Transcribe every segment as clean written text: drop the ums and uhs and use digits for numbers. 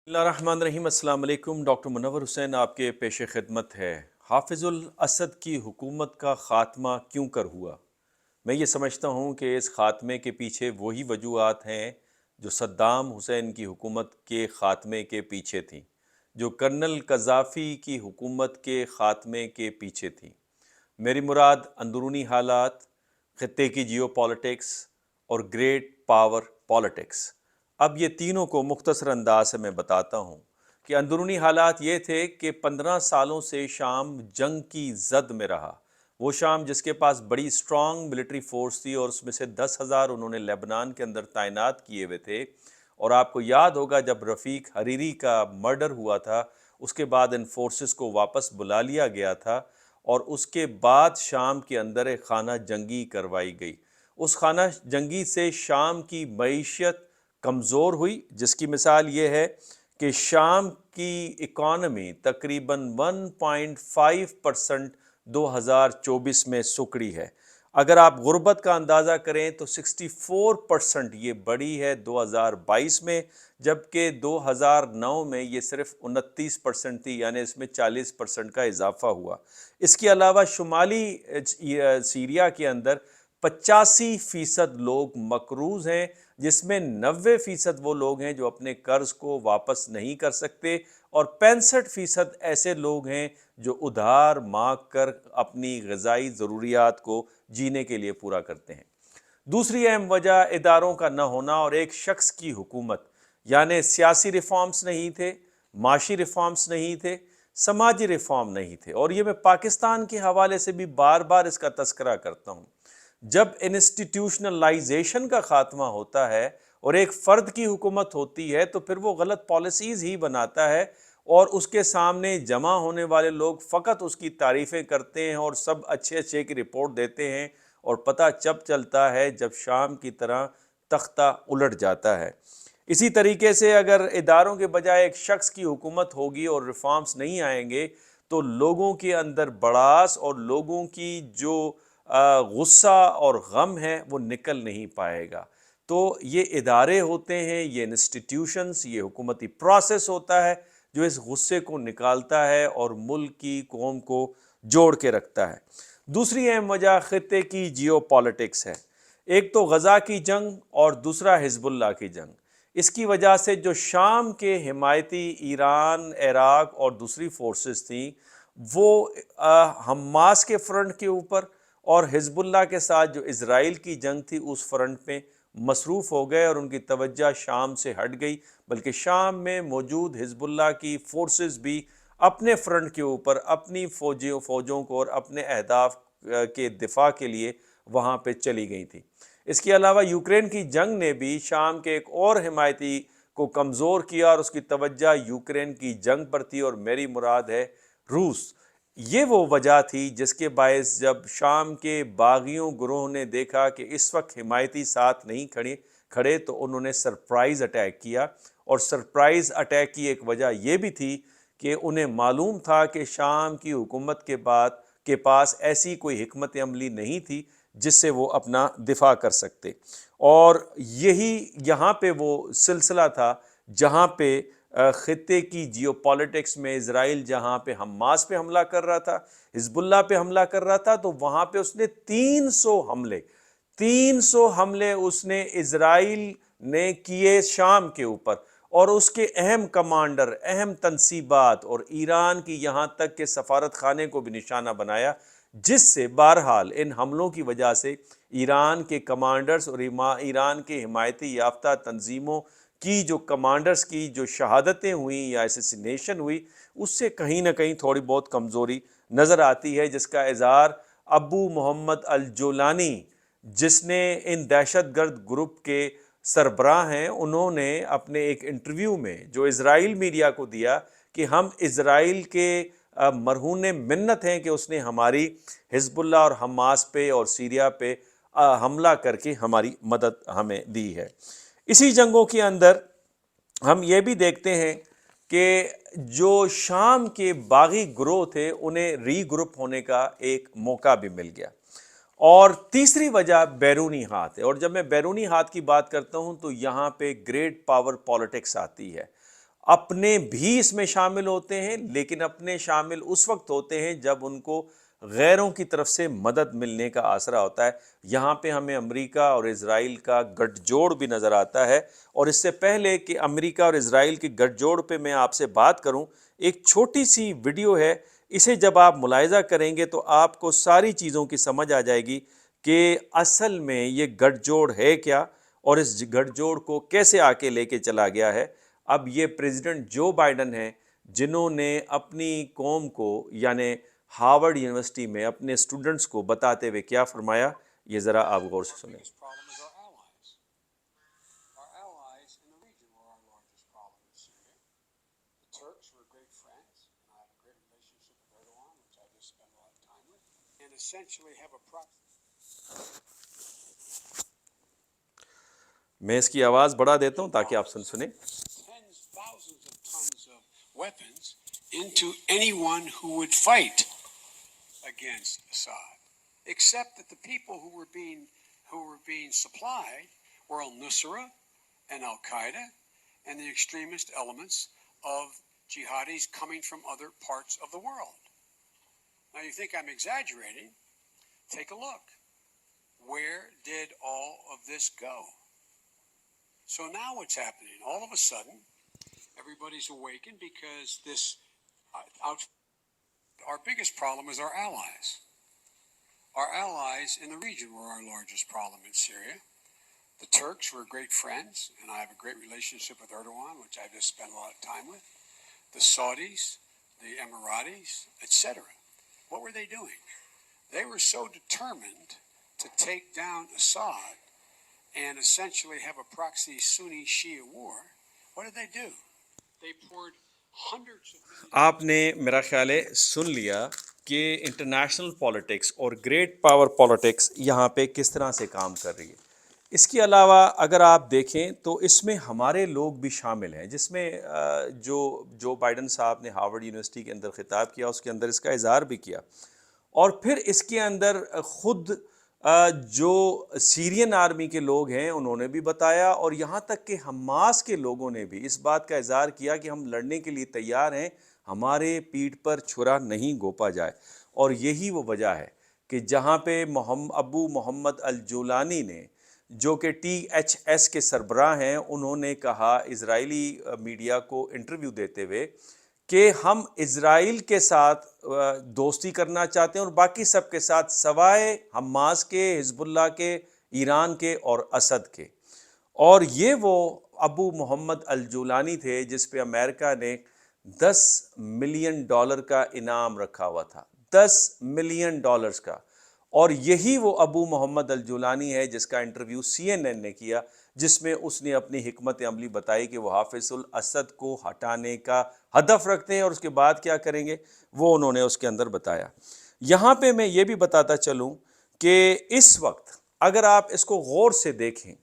الرحمن الرحیم السلام علیکم۔ ڈاکٹر منور حسین آپ کے پیش خدمت ہے۔ حافظ الاسد کی حکومت کا خاتمہ کیوں کر ہوا؟ میں یہ سمجھتا ہوں کہ اس خاتمے کے پیچھے وہی وجوہات ہیں جو صدام حسین کی حکومت کے خاتمے کے پیچھے تھیں، جو کرنل قذافی کی حکومت کے خاتمے کے پیچھے تھیں۔ میری مراد اندرونی حالات، خطے کی جیو پالیٹکس اور گریٹ پاور پالیٹکس۔ اب یہ تینوں کو مختصر انداز سے میں بتاتا ہوں کہ اندرونی حالات یہ تھے کہ 15 سالوں سے شام جنگ کی زد میں رہا۔ وہ شام جس کے پاس بڑی اسٹرانگ ملٹری فورس تھی اور اس میں سے 10,000 انہوں نے لیبنان کے اندر تعینات کیے ہوئے تھے، اور آپ کو یاد ہوگا جب رفیق حریری کا مرڈر ہوا تھا اس کے بعد ان فورسز کو واپس بلا لیا گیا تھا، اور اس کے بعد شام کے اندر ایک خانہ جنگی کروائی گئی۔ اس خانہ جنگی سے شام کی معیشت کمزور ہوئی، جس کی مثال یہ ہے کہ شام کی اکانومی تقریباً 1.5% 2024 میں سکڑی ہے۔ اگر آپ غربت کا اندازہ کریں تو 64% یہ بڑی ہے 2022 میں، جبکہ 2009 میں یہ صرف 29% تھی، یعنی اس میں 40% کا اضافہ ہوا۔ اس کے علاوہ شمالی سیریا کے اندر 85% لوگ مقروض ہیں، جس میں 90% وہ لوگ ہیں جو اپنے قرض کو واپس نہیں کر سکتے، اور 65% ایسے لوگ ہیں جو ادھار مانگ کر اپنی غذائی ضروریات کو جینے کے لیے پورا کرتے ہیں۔ دوسری اہم وجہ اداروں کا نہ ہونا اور ایک شخص کی حکومت، یعنی سیاسی ریفارمز نہیں تھے، معاشی ریفارمز نہیں تھے، سماجی ریفارم نہیں تھے، اور یہ میں پاکستان کے حوالے سے بھی بار بار اس کا تذکرہ کرتا ہوں۔ جب انسٹیٹیوشنلائزیشن کا خاتمہ ہوتا ہے اور ایک فرد کی حکومت ہوتی ہے تو پھر وہ غلط پالیسیز ہی بناتا ہے، اور اس کے سامنے جمع ہونے والے لوگ فقط اس کی تعریفیں کرتے ہیں اور سب اچھے اچھے کی رپورٹ دیتے ہیں، اور پتہ جب چلتا ہے جب شام کی طرح تختہ الٹ جاتا ہے۔ اسی طریقے سے اگر اداروں کے بجائے ایک شخص کی حکومت ہوگی اور ریفارمز نہیں آئیں گے تو لوگوں کے اندر بڑاس اور لوگوں کی جو غصہ اور غم ہے وہ نکل نہیں پائے گا۔ تو یہ ادارے ہوتے ہیں، یہ انسٹیٹیوشنز، یہ حکومتی پروسیس ہوتا ہے جو اس غصے کو نکالتا ہے اور ملک کی قوم کو جوڑ کے رکھتا ہے۔ دوسری اہم وجہ خطے کی جیو پالیٹکس ہے۔ ایک تو غزہ کی جنگ اور دوسرا حزب اللہ کی جنگ۔ اس کی وجہ سے جو شام کے حمایتی ایران، عراق اور دوسری فورسز تھیں، وہ حماس کے فرنٹ کے اوپر اور حزب اللہ کے ساتھ جو اسرائیل کی جنگ تھی اس فرنٹ پہ مصروف ہو گئے، اور ان کی توجہ شام سے ہٹ گئی، بلکہ شام میں موجود حزب اللہ کی فورسز بھی اپنے فرنٹ کے اوپر اپنی فوجوں کو اور اپنے اہداف کے دفاع کے لیے وہاں پہ چلی گئی تھی۔ اس کے علاوہ یوکرین کی جنگ نے بھی شام کے ایک اور حمایتی کو کمزور کیا، اور اس کی توجہ یوکرین کی جنگ پر تھی، اور میری مراد ہے روس۔ یہ وہ وجہ تھی جس کے باعث جب شام کے باغیوں گروہ نے دیکھا کہ اس وقت حمایتی ساتھ نہیں کھڑے تو انہوں نے سرپرائز اٹیک کیا، اور سرپرائز اٹیک کی ایک وجہ یہ بھی تھی کہ انہیں معلوم تھا کہ شام کی حکومت کے پاس ایسی کوئی حکمت عملی نہیں تھی جس سے وہ اپنا دفاع کر سکتے، اور یہاں پہ وہ سلسلہ تھا جہاں پہ خطے کی جیو پالیٹکس میں اسرائیل جہاں پہ حماس پہ حملہ کر رہا تھا، حزب اللہ پہ حملہ کر رہا تھا، تو وہاں پہ اس نے 300 حملے اس نے اسرائیل نے کیے شام کے اوپر، اور اس کے اہم کمانڈر، اہم تنصیبات اور ایران کی یہاں تک کہ سفارت خانے کو بھی نشانہ بنایا، جس سے بہرحال ان حملوں کی وجہ سے ایران کے کمانڈرز اور ایران کے حمایتی یافتہ تنظیموں کی جو کمانڈرز کی جو شہادتیں ہوئیں یا اسیسینیشن ہوئی، اس سے کہیں نہ کہیں تھوڑی بہت کمزوری نظر آتی ہے، جس کا اظہار ابو محمد الجولانی، جس نے ان دہشت گرد گروپ کے سربراہ ہیں، انہوں نے اپنے ایک انٹرویو میں جو اسرائیل میڈیا کو دیا کہ ہم اسرائیل کے مرہون منت ہیں کہ اس نے ہماری حزب اللہ اور حماس پہ اور سیریا پہ حملہ کر کے ہماری مدد ہمیں دی ہے۔ اسی جنگوں کے اندر ہم یہ بھی دیکھتے ہیں کہ جو شام کے باغی گروہ تھے انہیں ری گروپ ہونے کا ایک موقع بھی مل گیا۔ اور تیسری وجہ بیرونی ہاتھ ہے، اور جب میں بیرونی ہاتھ کی بات کرتا ہوں تو یہاں پہ گریٹ پاور پالیٹکس آتی ہے۔ اپنے بھی اس میں شامل ہوتے ہیں، لیکن اپنے شامل اس وقت ہوتے ہیں جب ان کو غیروں کی طرف سے مدد ملنے کا آسرا ہوتا ہے۔ یہاں پہ ہمیں امریکہ اور اسرائیل کا گٹھ جوڑ بھی نظر آتا ہے، اور اس سے پہلے کہ امریکہ اور اسرائیل کے گٹھ جوڑ پہ میں آپ سے بات کروں، ایک چھوٹی سی ویڈیو ہے، اسے جب آپ ملاحظہ کریں گے تو آپ کو ساری چیزوں کی سمجھ آ جائے گی کہ اصل میں یہ گٹھ جوڑ ہے کیا، اور اس گٹھ جوڑ کو کیسے آ کے لے کے چلا گیا ہے۔ اب یہ پریزیڈنٹ جو بائیڈن ہیں، جنہوں نے اپنی قوم کو یعنی ہارورڈ یونیورسٹی میں اپنے اسٹوڈنٹس کو بتاتے ہوئے کیا فرمایا، یہ ذرا آپ غور سے سنیں۔ میں اس کی آواز بڑھا دیتا ہوں تاکہ آپ سنیں۔ into anyone who would fight against Assad, except that the people who were being supplied were al-Nusra and al-Qaeda and the extremist elements of jihadis coming from other parts of the world. Now you think I'm exaggerating? Take a look. Where did all of this go? So now what's happening? All of a sudden, everybody's awakened because this our biggest problem is our allies. Our allies in the region were our largest problem in Syria. The Turks were great friends, and I have a great relationship with Erdogan, which I've just spent a lot of time with. The Saudis, the Emiratis, etc. What were they doing? They were so determined to take down Assad and essentially have a proxy Sunni-Shia war. What did they do? They poured آپ نے میرا خیال ہے سن لیا کہ international politics اور great power politics یہاں پہ کس طرح سے کام کر رہی ہے۔ اس کے علاوہ اگر آپ دیکھیں تو اس میں ہمارے لوگ بھی شامل ہیں، جس میں جو بائیڈن صاحب نے ہارورڈ یونیورسٹی کے اندر خطاب کیا، اس کے اندر اس کا اظہار بھی کیا، اور پھر اس کے اندر خود جو سیرین آرمی کے لوگ ہیں انہوں نے بھی بتایا، اور یہاں تک کہ حماس کے لوگوں نے بھی اس بات کا اظہار کیا کہ ہم لڑنے کے لیے تیار ہیں، ہمارے پیٹھ پر چھرا نہیں گھونپا جائے۔ اور یہی وہ وجہ ہے کہ جہاں پہ ابو محمد الجولانی نے، جو کہ THS کے سربراہ ہیں، انہوں نے کہا اسرائیلی میڈیا کو انٹرویو دیتے ہوئے کہ ہم اسرائیل کے ساتھ دوستی کرنا چاہتے ہیں اور باقی سب کے ساتھ سوائے حماس کے، حزب اللہ کے، ایران کے اور اسد کے۔ اور یہ وہ ابو محمد الجولانی تھے جس پہ امریکہ نے $10 ملین کا انعام رکھا ہوا تھا، $10 ملین کا۔ اور یہی وہ ابو محمد الجولانی ہے جس کا انٹرویو CNN نے کیا، جس میں اس نے اپنی حکمت عملی بتائی کہ وہ حافظ الاسد کو ہٹانے کا ہدف رکھتے ہیں، اور اس کے بعد کیا کریں گے وہ انہوں نے اس کے اندر بتایا۔ یہاں پہ میں یہ بھی بتاتا چلوں کہ اس وقت اگر آپ اس کو غور سے دیکھیں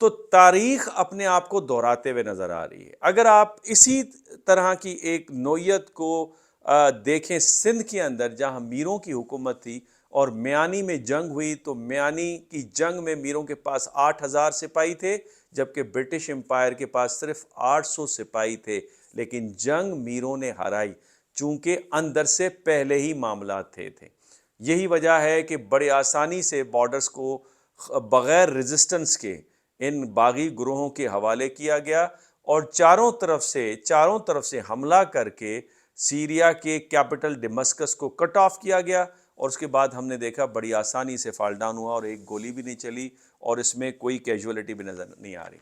تو تاریخ اپنے آپ کو دہراتے ہوئے نظر آ رہی ہے۔ اگر آپ اسی طرح کی ایک نوعیت کو دیکھیں سندھ کے اندر جہاں میروں کی حکومت تھی اور میانی میں جنگ ہوئی، تو میانی کی جنگ میں میروں کے پاس 8,000 سپاہی تھے، جبکہ برٹش امپائر کے پاس صرف 800 سپاہی تھے، لیکن جنگ میروں نے ہرائی چونکہ اندر سے پہلے ہی معاملات تھے۔ یہی وجہ ہے کہ بڑے آسانی سے بارڈرز کو بغیر ریزسٹنس کے ان باغی گروہوں کے حوالے کیا گیا، اور چاروں طرف سے حملہ کر کے سیریا کے کیپٹل ڈمسکس کو کٹ آف کیا گیا، اور اس کے بعد ہم نے دیکھا بڑی آسانی سے فال ڈاؤن ہوا اور ایک گولی بھی نہیں چلی، اور اس میں کوئی کیجولیٹی بھی نظر نہیں آ رہی۔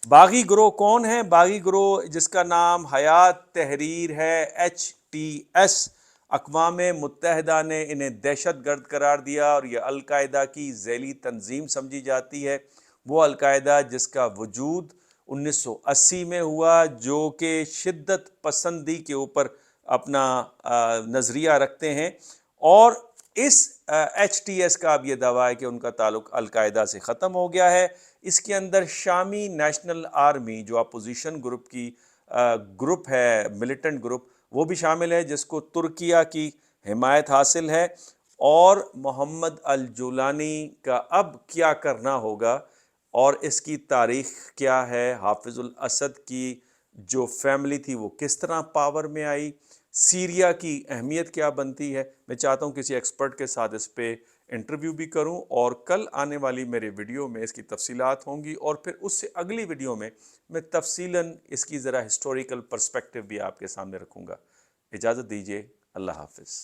باغی گروہ کون ہے؟ باغی گروہ جس کا نام حیات تحریر ہے، HTS، اقوام متحدہ نے انہیں دہشت گرد قرار دیا، اور یہ القاعدہ کی ذیلی تنظیم سمجھی جاتی ہے۔ وہ القاعدہ جس کا وجود 1980 میں ہوا، جو کہ شدت پسندی کے اوپر اپنا نظریہ رکھتے ہیں، اور اس HTS کا اب یہ دعویٰ ہے کہ ان کا تعلق القاعدہ سے ختم ہو گیا ہے۔ اس کے اندر شامی نیشنل آرمی جو اپوزیشن گروپ ہے، ملیٹنٹ گروپ، وہ بھی شامل ہے جس کو ترکیہ کی حمایت حاصل ہے۔ اور محمد الجولانی کا اب کیا کرنا ہوگا اور اس کی تاریخ کیا ہے، حافظ الاسد کی جو فیملی تھی وہ کس طرح پاور میں آئی، سیریا کی اہمیت کیا بنتی ہے. میں چاہتا ہوں کسی ایکسپرٹ کے ساتھ اس پہ انٹرویو بھی کروں، اور کل آنے والی میرے ویڈیو میں اس کی تفصیلات ہوں گی، اور پھر اس سے اگلی ویڈیو میں تفصیلاً اس کی ذرا ہسٹوریکل پرسپیکٹیو بھی آپ کے سامنے رکھوں گا. اجازت دیجیے، اللہ حافظ.